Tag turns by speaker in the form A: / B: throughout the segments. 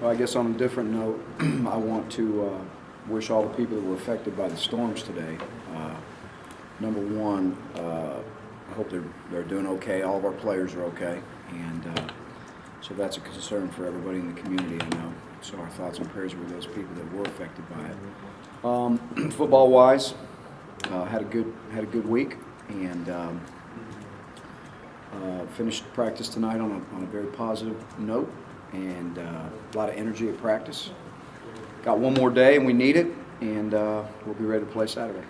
A: Well, I guess on a different note, I want to wish all the people that were affected by the storms today. Number one, I hope they're doing okay. All of our players are okay, and so that's a concern for everybody in the community, I know. So our thoughts and prayers are with those people that were affected by it. Football-wise, had a good week, and finished practice tonight on a very positive note, and a lot of energy at practice. Got one more day, and we need it, and we'll be ready to play Saturday.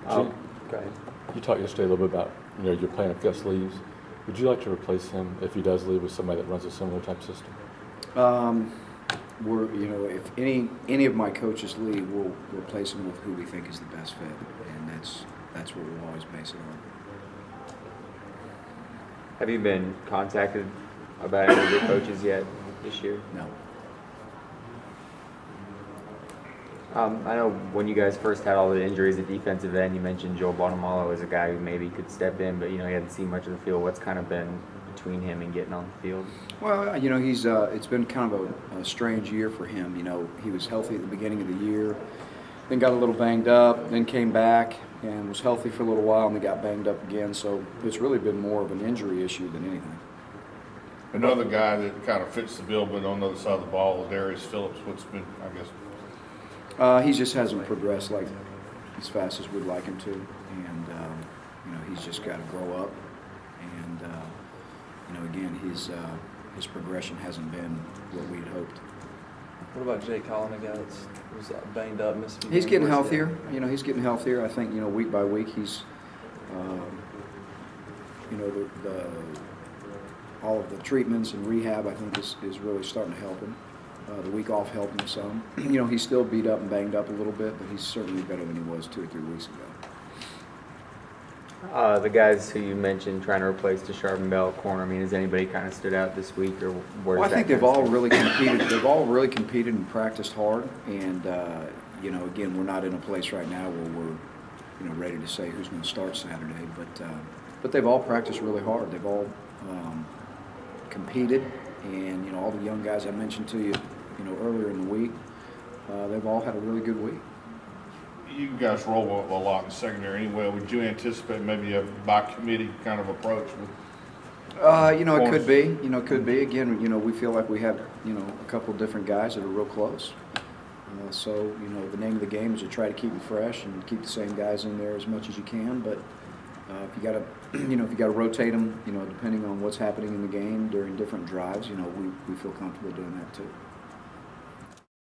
B: Go ahead. You talked yesterday a little bit about your plan if Gus leaves. Would you like to replace him if he does leave with somebody that runs a similar type system?
A: If any of my coaches leave, we'll replace them with who we think is the best fit, and that's what we'll always base it on.
C: Have you been contacted about any of your coaches yet this year?
A: No.
C: I know when you guys first had all the injuries at defensive end, you mentioned Joe Bonamalo as a guy who maybe could step in, but he hadn't seen much of the field. What's kind of been between him and getting on the field?
A: Well, he's it's been kind of a strange year for him. He was healthy at the beginning of the year, then got a little banged up, then came back and was healthy for a little while, and then got banged up again. So it's really been more of an injury issue than anything.
D: Another guy that kind of fits the bill, but on the other side of the ball, Darius Phillips. What's been, I guess.
A: He just hasn't progressed like as fast as we'd like him to, and he's just got to grow up. And again, his progression hasn't been what we'd hoped.
E: What about Jake Holland, a guy that was banged up, missed a few
A: He's
E: games?
A: getting healthier. He's getting healthier. I think week by week he's all of the treatments and rehab I think is really starting to help him. The week off helped him some. He's still beat up and banged up a little bit, but he's certainly better than he was 2 or 3 weeks ago.
C: The guys who you mentioned trying to replace DeSharvin Bell at corner, has anybody kind of stood out this week, or where?
A: Well, I think they've all really competed. They've all really competed and practiced hard, and again, we're not in a place right now where we're ready to say who's going to start Saturday, but they've all practiced really hard. They've all competed, and all the young guys I mentioned to you, earlier in the week, they've all had a really good week.
D: You guys roll a lot in the secondary anyway. Would you anticipate maybe a by committee kind of approach?
A: It could be. It could be. Again, we feel like we have, a couple of different guys that are real close. So, the name of the game is to try to keep them fresh and keep the same guys in there as much as you can. But if you got to, rotate them, depending on what's happening in the game during different drives, we feel comfortable doing that too.